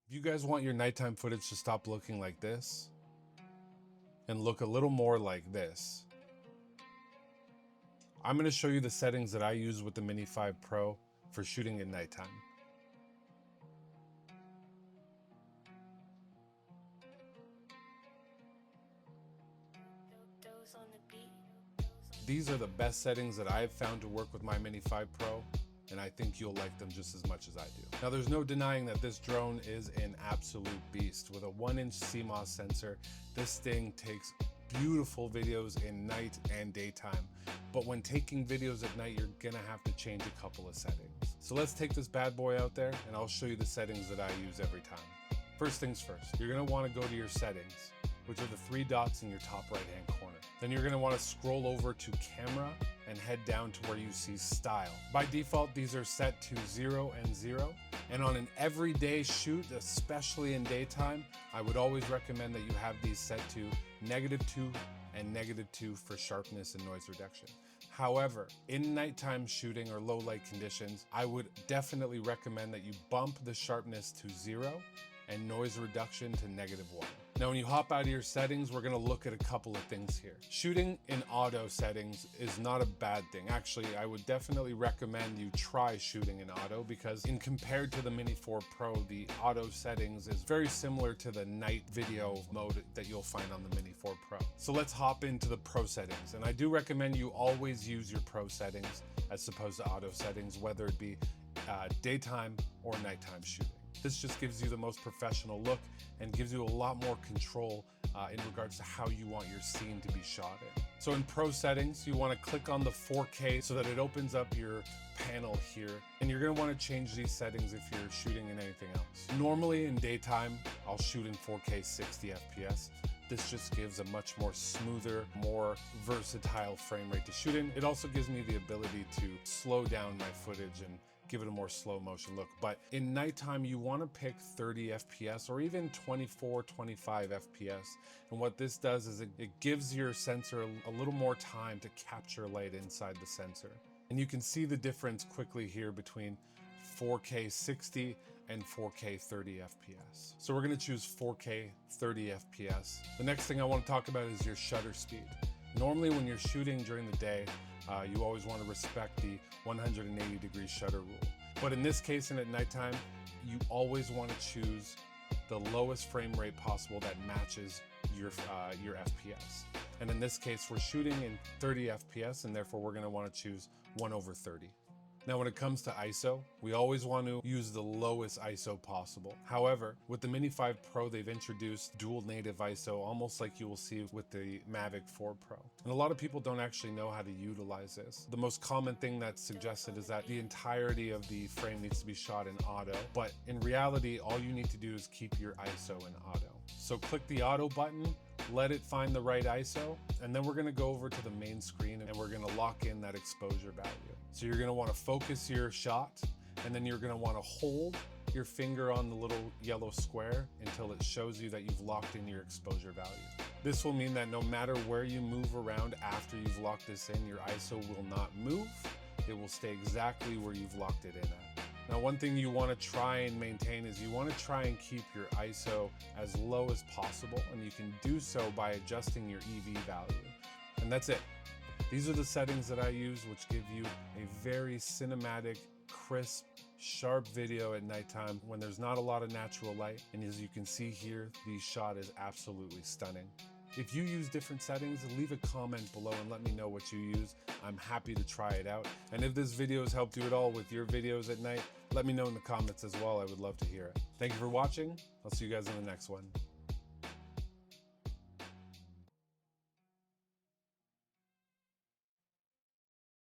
If you guys want your nighttime footage to stop looking like this and look a little more like this, I'm going to show you the settings that I use with the Mini 5 Pro for shooting at nighttime. These are the best settings that I've found to work with my Mini 5 Pro, and I think you'll like them just as much as I do. Now, there's no denying that this drone is an absolute beast. With a 1-inch CMOS sensor, this thing takes beautiful videos in night and daytime. But when taking videos at night, you're gonna have to change a couple of settings. So let's take this bad boy out there and I'll show you the settings that I use every time. First things first, you're gonna wanna go to your settings, which are the 3 dots in your top right-hand corner. Then you're gonna wanna scroll over to camera and head down to where you see style. By default, these are set to 0 and 0. And on an everyday shoot, especially in daytime, I would always recommend that you have these set to -2 and -2 for sharpness and noise reduction. However, in nighttime shooting or low light conditions, I would definitely recommend that you bump the sharpness to 0 and noise reduction to -1. Now, when you hop out of your settings, we're gonna look at a couple of things here. Shooting in auto settings is not a bad thing. Actually, I would definitely recommend you try shooting in auto because in compared to the Mini 4 Pro, the auto settings is very similar to the night video mode that you'll find on the Mini 4 Pro. So let's hop into the Pro settings. And I do recommend you always use your Pro settings as opposed to auto settings, whether it be daytime or nighttime shooting. This just gives you the most professional look and gives you a lot more control in regards to how you want your scene to be shot in. So in Pro settings, you want to click on the 4K so that it opens up your panel here. And you're going to want to change these settings if you're shooting in anything else. Normally in daytime, I'll shoot in 4K 60 FPS. This just gives a much more smoother, more versatile frame rate to shoot in. It also gives me the ability to slow down my footage and give it a more slow motion look. But in nighttime, you want to pick 30 FPS or even 24, 25 FPS. And what this does is it gives your sensor a little more time to capture light inside the sensor. And you can see the difference quickly here between 4K 60 and 4K 30 FPS. So we're gonna choose 4K 30 FPS. The next thing I want to talk about is your shutter speed. Normally when you're shooting during the day, you always want to respect the 180-degree shutter rule. But in this case and at nighttime, you always want to choose the lowest frame rate possible that matches your FPS. And in this case, we're shooting in 30 FPS, and therefore we're going to want to choose 1/30. Now, when it comes to ISO, we always want to use the lowest ISO possible. However, with the Mini 5 Pro, they've introduced dual native ISO, almost like you will see with the Mavic 4 Pro. And a lot of people don't actually know how to utilize this. The most common thing that's suggested is that the entirety of the frame needs to be shot in auto. But in reality, all you need to do is keep your ISO in auto. So click the auto button, let it find the right ISO, and then we're gonna go over to the main screen and we're gonna lock in that exposure value. So you're gonna wanna focus your shot, and then you're gonna wanna hold your finger on the little yellow square until it shows you that you've locked in your exposure value. This will mean that no matter where you move around after you've locked this in, your ISO will not move. It will stay exactly where you've locked it in at. Now, one thing you want to try and maintain is you want to try and keep your ISO as low as possible, and you can do so by adjusting your EV value. And that's it. These are the settings that I use, which give you a very cinematic, crisp, sharp video at nighttime when there's not a lot of natural light. And as you can see here, the shot is absolutely stunning. If you use different settings, leave a comment below and let me know what you use. I'm happy to try it out. And if this video has helped you at all with your videos at night, let me know in the comments as well. I would love to hear it. Thank you for watching. I'll see you guys in the next one.